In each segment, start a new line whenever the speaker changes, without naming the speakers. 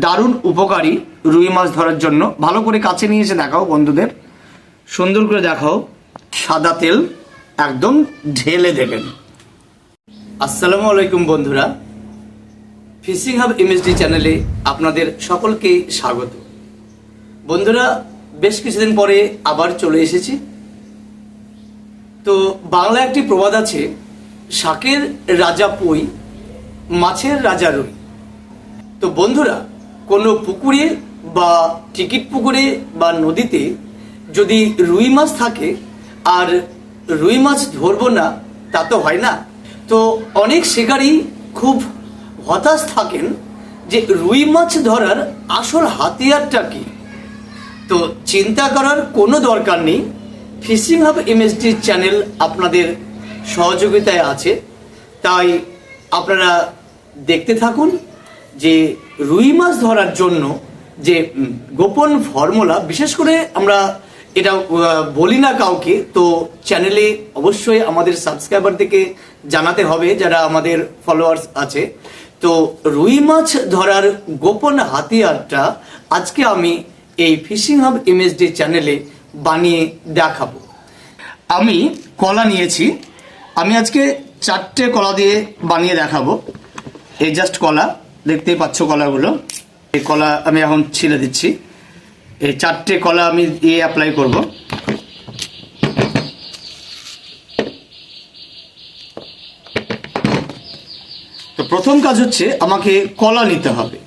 দারুণ উপকারী রুই মাছ ধরার জন্য। ভালো করে কাছে নিয়ে এসে দেখাও বন্ধুদের, সুন্দর করে দেখাও। সাদা তেল একদম ঢেলে দেবেন। আসসালামু আলাইকুম বন্ধুরা, ফিশিং হাব এমএসডি চ্যানেলে আপনাদের সকলকে স্বাগত। বন্ধুরা, বেশ কিছুদিন পরে আবার চলে এসেছি। তো বাংলা একটি প্রবাদ আছে, শাকের রাজা পুঁই, মাছের রাজা রুই। তো বন্ধুরা, কোনো পুকুরে বা টিকিট পুকুরে বা নদীতে যদি রুই মাছ থাকে আর রুই মাছ ধরবো না তা তো হয় না। তো অনেক শিকারী খুব হতাশ থাকেন যে রুই মাছ ধরার আসল হাতিয়ারটা কি। তো চিন্তা করার কোনো দরকার নেই, ফিশিং হাব এমএসডি চ্যানেল আপনাদের সহযোগিতায় আছে। তাই আপনারা দেখতে থাকুন যে রুই মাছ ধরার জন্য যে গোপন ফর্মুলা, বিশেষ করে আমরা এটা বলি না কাউকে, তো চ্যানেলে অবশ্যই আমাদের সাবস্ক্রাইবারদেরকে জানাতে হবে যারা আমাদের ফলোয়ার্স আছে। তো রুই মাছ ধরার গোপন হাতিয়ারটা আজকে আমি এই ফিশিং হাব এমএসডি চ্যানেলে বানিয়ে দেখাবো। আমি কলা নিয়েছি, আমি আজকে 4টে কলা দিয়ে বানিয়ে দেখাবো। এই জাস্ট কলা, দেখতেই পাচ্ছ কলাগুলো। এই কলা আমি এখন ছিলে দিচ্ছি। এই 4টে কলা আমি দিয়ে অ্যাপ্লাই করব। তো প্রথম কাজ হচ্ছে আমাকে কলা নিতে হবে।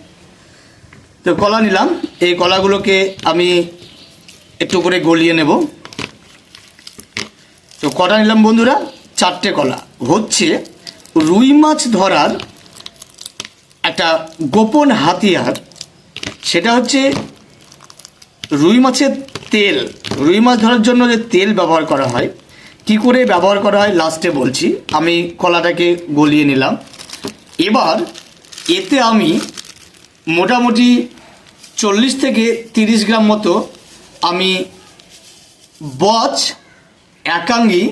তো কলা নিলাম, এই কলাগুলোকে আমি একটু করে গলিয়ে নেব। তো কটা নিলাম বন্ধুরা? 4টে কলা। হচ্ছে রুই মাছ ধরার একটা গোপন হাতিয়ার, সেটা হচ্ছে রুই মাছের তেল। রুই মাছ ধরার জন্য যে তেল ব্যবহার করা হয়, কি করে ব্যবহার করা হয় লাস্টে বলছি। আমি কলাটাকে গলিয়ে নিলাম। এবার এতে আমি মোটামুটি 40 থেকে 30 গ্রাম মতো আমি বচ, একাঙ্গি,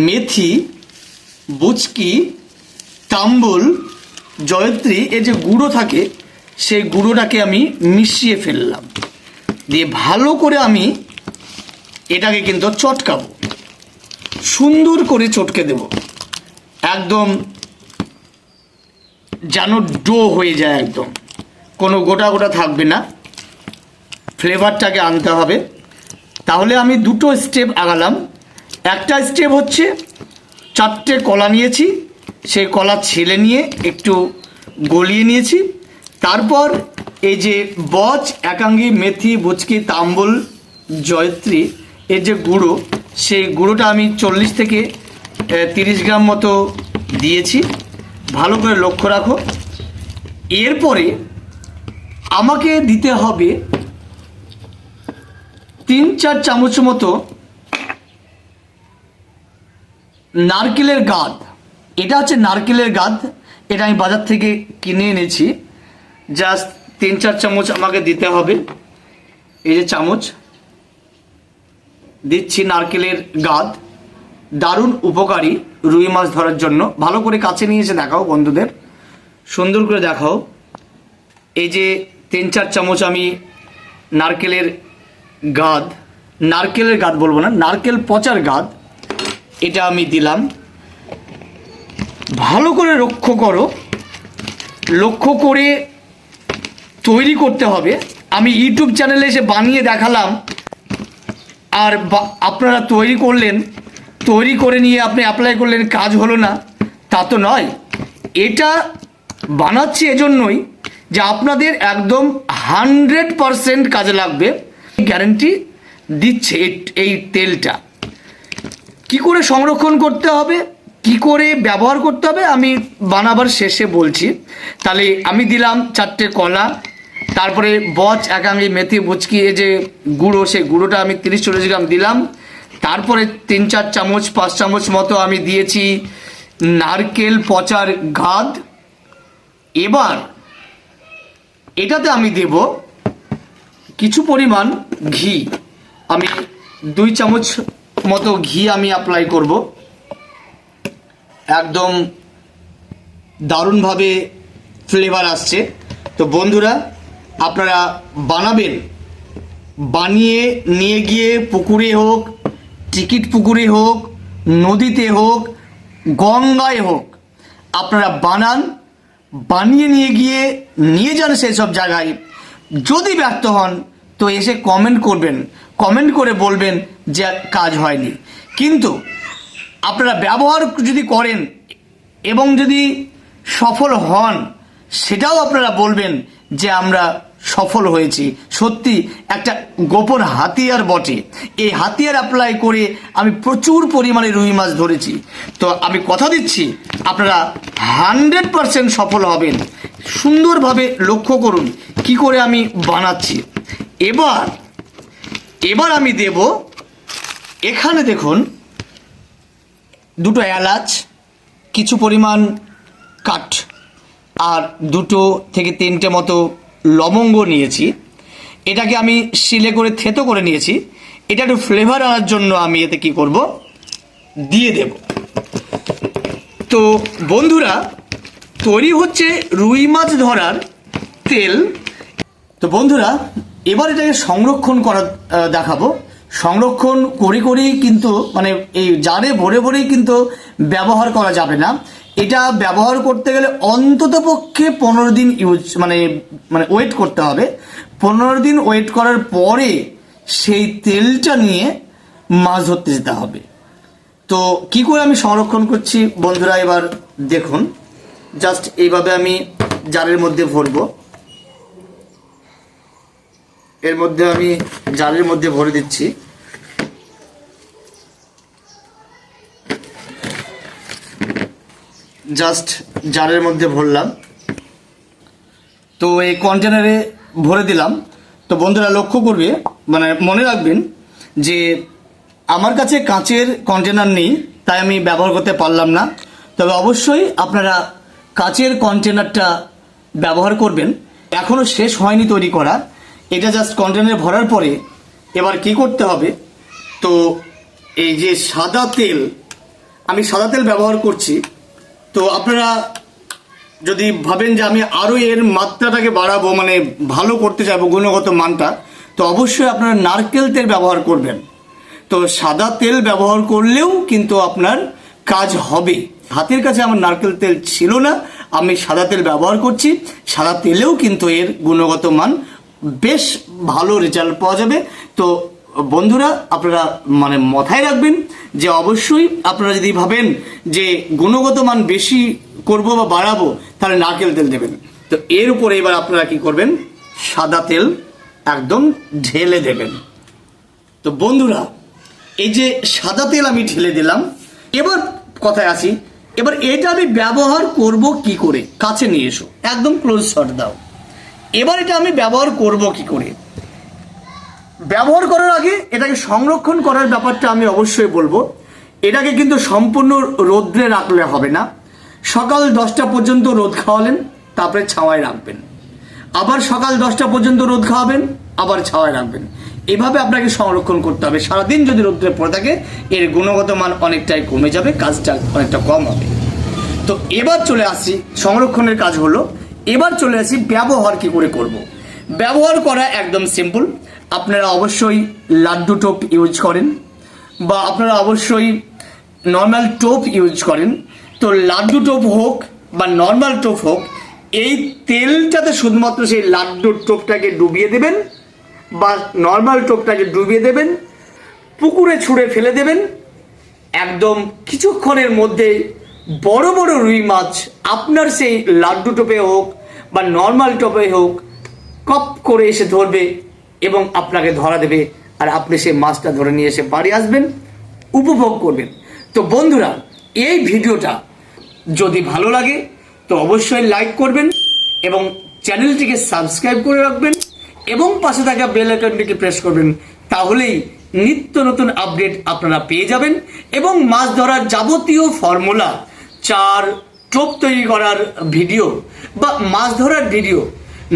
মেথি, বুচকি, তাম্বুল, জয়ত্রী, এর যে গুঁড়ো থাকে সেই গুঁড়োটাকে আমি মিশিয়ে ফেললাম। দিয়ে ভালো করে আমি এটাকে কিন্তু চটকাবো, সুন্দর করে চটকে দেব, একদম যেন ডো হয়ে যায়, একদম কোনো গোটা গোটা থাকবে না। ফ্লেভারটাকে আনতে হবে। তাহলে আমি 2টো স্টেপ আগালাম। একটা স্টেপ হচ্ছে 4টে কলা নিয়েছি, সেই কলা ছেলে নিয়ে একটু গলিয়ে নিয়েছি। তারপর এই যে বচ, একাঙ্গি, মেথি, বুচকি, তাম্বুল, জয়ত্রী এর যে গুঁড়ো, সেই গুঁড়োটা আমি 40 থেকে 30 গ্রাম মতো দিয়েছি। ভালো করে লক্ষ্য রাখো। এরপরে আমাকে দিতে হবে 3-4 চামচ মতো নারকেলের গাদ। এটা হচ্ছে নারকেলের গাদ, এটা আমি বাজার থেকে কিনে এনেছি। জাস্ট 3-4 চামচ আমাকে দিতে হবে। এই যে চামচ দিচ্ছি নারকেলের গাদ, দারুণ উপকারী রুই মাছ ধরার জন্য। ভালো করে কাছে নিয়ে এসে দেখাও বন্ধুদের, সুন্দর করে দেখাও। এই যে 3-4 চামচ আমি নারকেলের গাদ, নারকেলের গাদ বলবো না, নারকেল পচার গাদ, এটা আমি দিলাম। ভালো করে লক্ষ্য করো, লক্ষ্য করে তৈরি করতে হবে। আমি ইউটিউব চ্যানেলে এসে বানিয়ে দেখালাম আর আপনারা তৈরি করলেন, তৈরি করে নিয়ে আপনি অ্যাপ্লাই করলেন, কাজ হলো না, তা তো নয়। এটা বানাচ্ছি এজন্যই যে আপনাদের একদম 100% কাজে লাগবে, গ্যারান্টি দিচ্ছে। এই তেলটা কি করে সংরক্ষণ করতে হবে, কি করে ব্যবহার করতে হবে, আমি বানাবার শেষে বলছি। তাহলে আমি দিলাম 4টে কলা, তারপরে বচ, একাঙ্গি, মেথি, বুচকি এই যে গুঁড়ো, সেই গুঁড়োটা আমি 30-40 গ্রাম দিলাম। তারপরে 3-4 চামচ 5 চামচ মতো আমি দিয়েছি নারকেল পচার গাদ। এবার এটাতে আমি দেব কিছু পরিমাণ ঘি। আমি 2 চামচ মতো ঘি আমি অ্যাপ্লাই করব। একদম দারুণভাবে ফ্লেভার আসছে। তো বন্ধুরা, আপনারা বানাবেন, বানিয়ে নিয়ে গিয়ে পুকুরে হোক, টিকিট পুকুরে হোক, নদীতে হোক, গঙ্গায় হোক, আপনারা বানান, বানিয়ে নিয়ে যান সেই সব জায়গায়। যদি ব্যর্থ হন তো এসে কমেন্ট করবেন, কমেন্ট করে বলবেন যে কাজ হয়নি। কিন্তু আপনারা ব্যবহার যদি করেন এবং যদি সফল হন, সেটাও আপনারা বলবেন যে আমরা সফল হয়েছি। সত্যি একটা গোপন হাতিয়ার বটে। এই হাতিয়ার অ্যাপ্লাই করে আমি প্রচুর পরিমাণে রুই মাছ ধরেছি। তো আমি কথা দিচ্ছি আপনারা 100% সফল হবেন। সুন্দরভাবে লক্ষ্য করুন কি করে আমি বানাচ্ছি। এবার আমি দেব, এখানে দেখুন, দুটো এলাচ, কিছু পরিমাণ কাঠ, আর 2 থেকে 3টে মতো লবঙ্গ নিয়েছি। এটাকে আমি শিলে করে থেতো করে নিয়েছি। এটা একটু ফ্লেভার আনার জন্য আমি এতে কি করব, দিয়ে দেব। তো বন্ধুরা, তৈরি হচ্ছে রুই মাছ ধরার তেল। তো বন্ধুরা, এবার এটাকে সংরক্ষণ করা দেখাবো। সংরক্ষণ করেই কিন্তু মানে এই জারে ভরেই কিন্তু ব্যবহার করা যাবে না। এটা ব্যবহার করতে গেলে অন্ততপক্ষে 15 দিন মানে ওয়েট করতে হবে। 15 দিন ওয়েট করার পরে সেই তেলটা নিয়ে মাছ ধরতে যেতে হবে। তো কি করে আমি সংরক্ষণ করছি বন্ধুরা, এবার দেখুন। জাস্ট এইভাবে আমি জারের মধ্যে ভরবো। এর মধ্যে আমি জারের মধ্যে ভরে দিচ্ছি। জাস্ট জারের মধ্যে ভরলাম। তো এই কন্টেনারে ভরে দিলাম। তো বন্ধুরা লক্ষ্য করবে, মানে মনে রাখবেন যে আমার কাছে কাঁচের কন্টেনার নেই, তাই আমি ব্যবহার করতে পারলাম না। তবে অবশ্যই আপনারা কাঁচের কন্টেনারটা ব্যবহার করবেন। এখনও শেষ হয়নি তৈরি করা। এটা জাস্ট কন্টেনারে ভরার পরে এবার কি করতে হবে, তো এই যে সাদা তেল, আমি সাদা তেল ব্যবহার করছি। তো আপনারা যদি ভাবেন যে আমি আরও এর মাত্রাটাকে বাড়াবো, মানে ভালো করতে চাইবো গুণগত মানটা, তো অবশ্যই আপনারা নারকেল তেল ব্যবহার করবেন। তো সাদা তেল ব্যবহার করলেও কিন্তু আপনার কাজ হবে। হাতের কাছে আমার নারকেল তেল ছিল না, আমি সাদা তেল ব্যবহার করছি। সাদা তেলেও কিন্তু এর গুণগত মান বেশ ভালো রেজাল্ট পাওয়া যাবে। তো বন্ধুরা, আপনারা মানে মাথায় রাখবেন যে অবশ্যই আপনারা যদি ভাবেন যে গুণগত মান বেশি করব বা বাড়াবো, তাহলে নারকেল তেল দেবেন। তো এর উপরে এবার আপনারা কি করবেন, সাদা তেল একদম ঢেলে দেবেন। তো বন্ধুরা, এই যে সাদা তেল আমি ঢেলে দিলাম। এবার কথায় আসি, এবার এটা আমি ব্যবহার করব কি করে। কাছে নিয়ে এসো, একদম ক্লোজ শট দাও। এবার এটা আমি ব্যবহার করব কি করে। ব্যবহার করার আগে এটাকে সংরক্ষণ করার ব্যাপারটা আমি অবশ্যই বলবো। এটাকে কিন্তু সম্পূর্ণ রোদ্রে রাখলে হবে না। সকাল 10টা পর্যন্ত রোদ খাওয়ালেন, তারপরে ছাওয়ায় রাখবেন। আবার সকাল 10টা পর্যন্ত রোদ খাওয়াবেন, আবার ছাওয়ায় রাখবেন। এভাবে আপনাকে সংরক্ষণ করতে হবে। সারাদিন যদি রোদ্রে পড়ে থাকে, এর গুণগত মান অনেকটাই কমে যাবে, কাজটা অনেকটা কম হবে। তো এবার চলে আসি, সংরক্ষণের কাজ হলো। এবার চলে আসি ব্যবহার কি করে করব। ব্যবহার করা একদম সিম্পল। আপনারা অবশ্যই লাড্ডু টোপ ইউজ করেন, বা আপনারা অবশ্যই নর্মাল টোপ ইউজ করেন। তো লাড্ডু টোপ হোক বা নর্মাল টোপ হোক, এই তেলটাতে শুধুমাত্র সেই লাড্ডুর টোপটাকে ডুবিয়ে দেবেন বা নর্মাল টোপটাকে ডুবিয়ে দেবেন, পুকুরে ছুঁড়ে ফেলে দেবেন। একদম কিছুক্ষণের মধ্যে বড় বড় রুই মাছ আপনার সেই লাড্ডু টোপে হোক বা নর্মাল টোপে হোক কপ করে এসে ধরবে এবং আপনাকে ধরা দেবে। আর আপনি সেই মাছটা ধরে নিয়ে এসে বাড়ি আসবেন, উপভোগ করবেন। তো বন্ধুরা, এই ভিডিওটা যদি ভালো লাগে তো অবশ্যই লাইক করবেন এবং চ্যানেলটিকে সাবস্ক্রাইব করে রাখবেন এবং পাশে থাকা বেল আইকনটিকে প্রেস করবেন। তাহলেই নিত্য নতুন আপডেট আপনারা পেয়ে যাবেন এবং মাছ ধরার যাবতীয় ফর্মুলা, চার, টোপ তৈরি করার ভিডিও বা মাছ ধরার ভিডিও,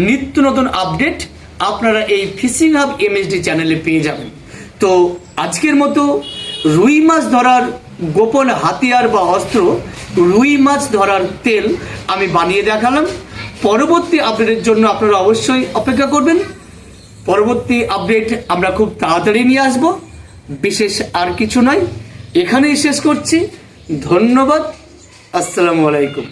নিত্য নতুন আপডেট আপনারা এই ফিশিং হাব এমএসডি চ্যানেলে পেয়ে যাবেন। তো আজকের মতো রুই মাছ ধরার গোপন হাতিয়ার বা অস্ত্র, রুই মাছ ধরার তেল আমি বানিয়ে দেখালাম। পরবর্তী আপডেটের জন্য আপনারা অবশ্যই অপেক্ষা করবেন। পরবর্তী আপডেট আমরা খুব তাড়াতাড়ি নিয়ে আসব। বিশেষ আর কিছু নয়, এখানেই শেষ করছি। ধন্যবাদ। আসসালামু আলাইকুম।